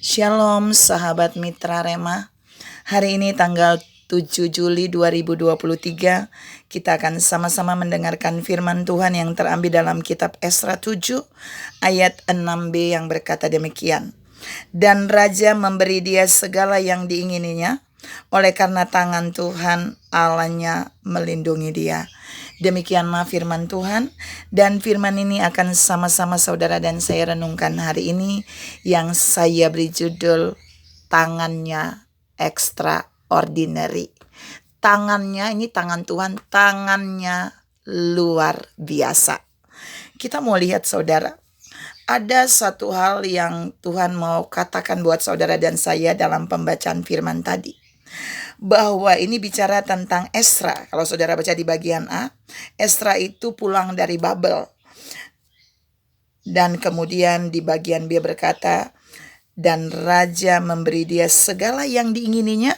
Shalom sahabat Mitra Rema. Hari ini tanggal 7 Juli 2023 kita akan sama-sama mendengarkan firman Tuhan yang terambil dalam kitab Esra 7 ayat 6b yang berkata demikian. Dan raja memberi dia segala yang diingininya oleh karena tangan Tuhan Allahnya melindungi dia. Demikianlah firman Tuhan, dan firman ini akan sama-sama saudara dan saya renungkan hari ini yang saya beri judul tangannya extraordinary. Tangannya ini tangan Tuhan, tangannya luar biasa. Kita mau lihat saudara, ada satu hal yang Tuhan mau katakan buat saudara dan saya dalam pembacaan firman tadi. Bahwa ini bicara tentang Esra. Kalau saudara baca di bagian A, Esra itu pulang dari Babel. Dan kemudian di bagian B berkata, dan raja memberi dia segala yang diingininya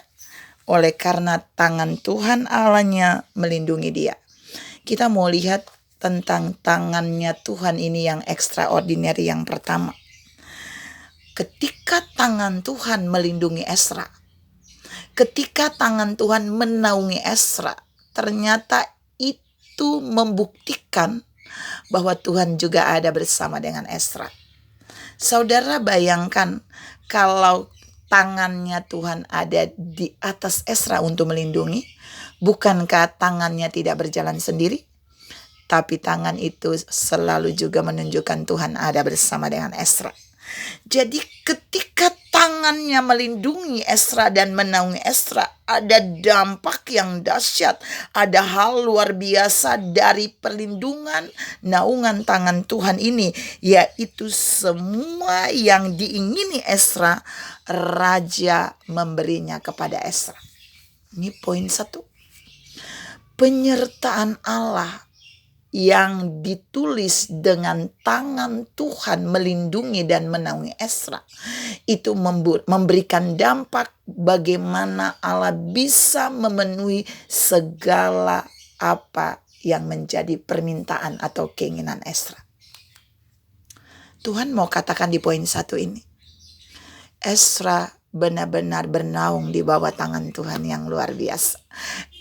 oleh karena tangan Tuhan Allahnya melindungi dia. Kita mau lihat tentang tangannya Tuhan ini yang extraordinary yang pertama. Ketika tangan Tuhan melindungi Esra, ketika tangan Tuhan menaungi Esra, ternyata itu membuktikan bahwa Tuhan juga ada bersama dengan Esra. Saudara bayangkan kalau tangannya Tuhan ada di atas Esra untuk melindungi, bukankah tangannya tidak berjalan sendiri? Tapi tangan itu selalu juga menunjukkan Tuhan ada bersama dengan Esra. Jadi ketika tangannya melindungi Esra dan menaungi Esra, ada dampak yang dahsyat, ada hal luar biasa dari perlindungan naungan tangan Tuhan ini, yaitu semua yang diingini Esra, raja memberinya kepada Esra. Ini poin 1. Penyertaan Allah yang ditulis dengan tangan Tuhan melindungi dan menaungi Esra, itu memberikan dampak bagaimana Allah bisa memenuhi segala apa yang menjadi permintaan atau keinginan Esra. Tuhan mau katakan di poin 1 ini, Esra benar-benar bernaung di bawah tangan Tuhan yang luar biasa.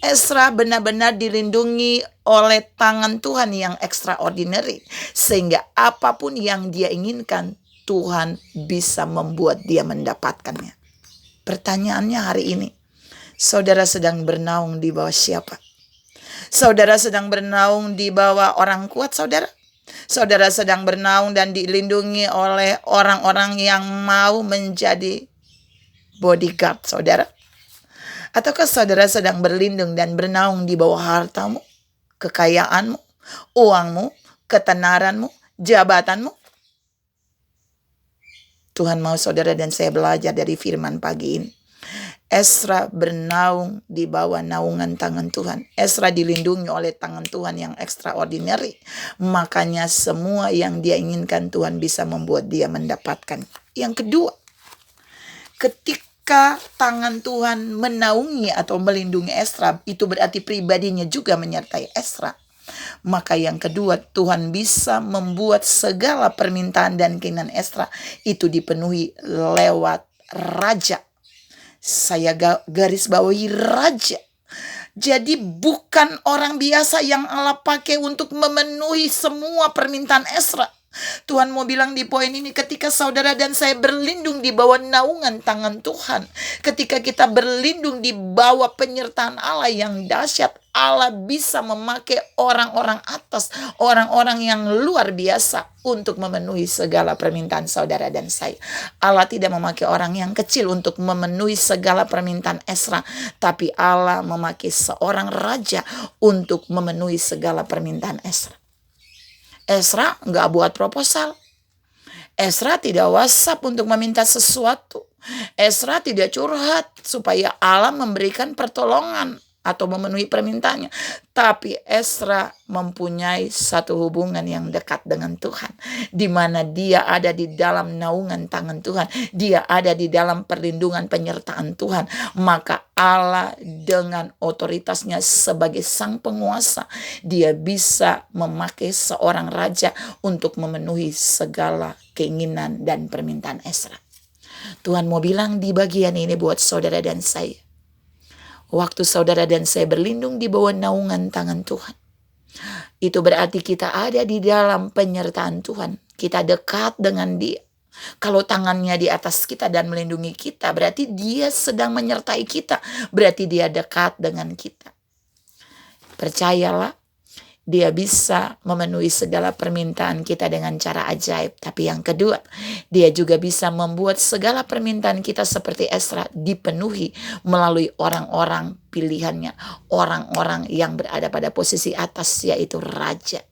Esra benar-benar dilindungi oleh tangan Tuhan yang extraordinary, sehingga apapun yang dia inginkan, Tuhan bisa membuat dia mendapatkannya. Pertanyaannya hari ini, saudara sedang bernaung di bawah siapa? Saudara sedang bernaung di bawah orang kuat, saudara? Saudara sedang bernaung dan dilindungi oleh orang-orang yang mau menjadi bodyguard saudara? Ataukah saudara sedang berlindung dan bernaung di bawah hartamu, kekayaanmu, uangmu, ketenaranmu, jabatanmu? Tuhan mau saudara dan saya belajar dari firman pagi ini. Esra bernaung di bawah naungan tangan Tuhan. Esra dilindungi oleh tangan Tuhan yang extraordinary. Makanya semua yang dia inginkan Tuhan bisa membuat dia mendapatkan. Yang kedua, ketika tangan Tuhan menaungi atau melindungi Esra, itu berarti pribadinya juga menyertai Esra. Maka yang kedua, Tuhan bisa membuat segala permintaan dan keinginan Esra itu dipenuhi lewat raja. Saya garis bawahi raja. Jadi bukan orang biasa yang Allah pakai untuk memenuhi semua permintaan Esra. Tuhan mau bilang di poin ini, ketika saudara dan saya berlindung di bawah naungan tangan Tuhan, ketika kita berlindung di bawah penyertaan Allah yang dahsyat, Allah bisa memakai orang-orang atas, orang-orang yang luar biasa untuk memenuhi segala permintaan saudara dan saya. Allah tidak memakai orang yang kecil untuk memenuhi segala permintaan Esra, tapi Allah memakai seorang raja untuk memenuhi segala permintaan Esra. Esra nggak buat proposal. Esra tidak WhatsApp untuk meminta sesuatu. Esra tidak curhat supaya Allah memberikan pertolongan atau memenuhi permintaannya. Tapi Esra mempunyai satu hubungan yang dekat dengan Tuhan, di mana dia ada di dalam naungan tangan Tuhan, dia ada di dalam perlindungan penyertaan Tuhan. Maka Allah dengan otoritasnya sebagai sang penguasa, dia bisa memakai seorang raja untuk memenuhi segala keinginan dan permintaan Esra. Tuhan mau bilang di bagian ini buat saudara dan saya. Waktu saudara dan saya berlindung di bawah naungan tangan Tuhan, itu berarti kita ada di dalam penyertaan Tuhan. Kita dekat dengan Dia. Kalau tangannya di atas kita dan melindungi kita, berarti Dia sedang menyertai kita. Berarti Dia dekat dengan kita. Percayalah, Dia bisa memenuhi segala permintaan kita dengan cara ajaib. Tapi yang kedua, Dia juga bisa membuat segala permintaan kita seperti Ezra dipenuhi melalui orang-orang pilihannya. Orang-orang yang berada pada posisi atas, yaitu raja.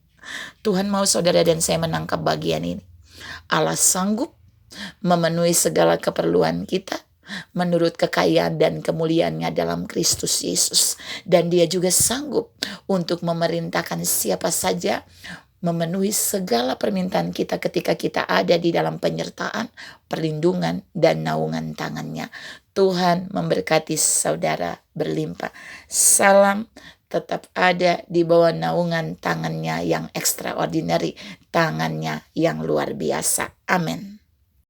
Tuhan mau saudara dan saya menangkap bagian ini. Allah sanggup memenuhi segala keperluan kita menurut kekayaan dan kemuliaannya dalam Kristus Yesus. Dan Dia juga sanggup untuk memerintahkan siapa saja memenuhi segala permintaan kita ketika kita ada di dalam penyertaan, perlindungan, dan naungan tangannya. Tuhan memberkati saudara berlimpah. Salam, tetap ada di bawah naungan tangannya yang extraordinary, tangannya yang luar biasa. Amin.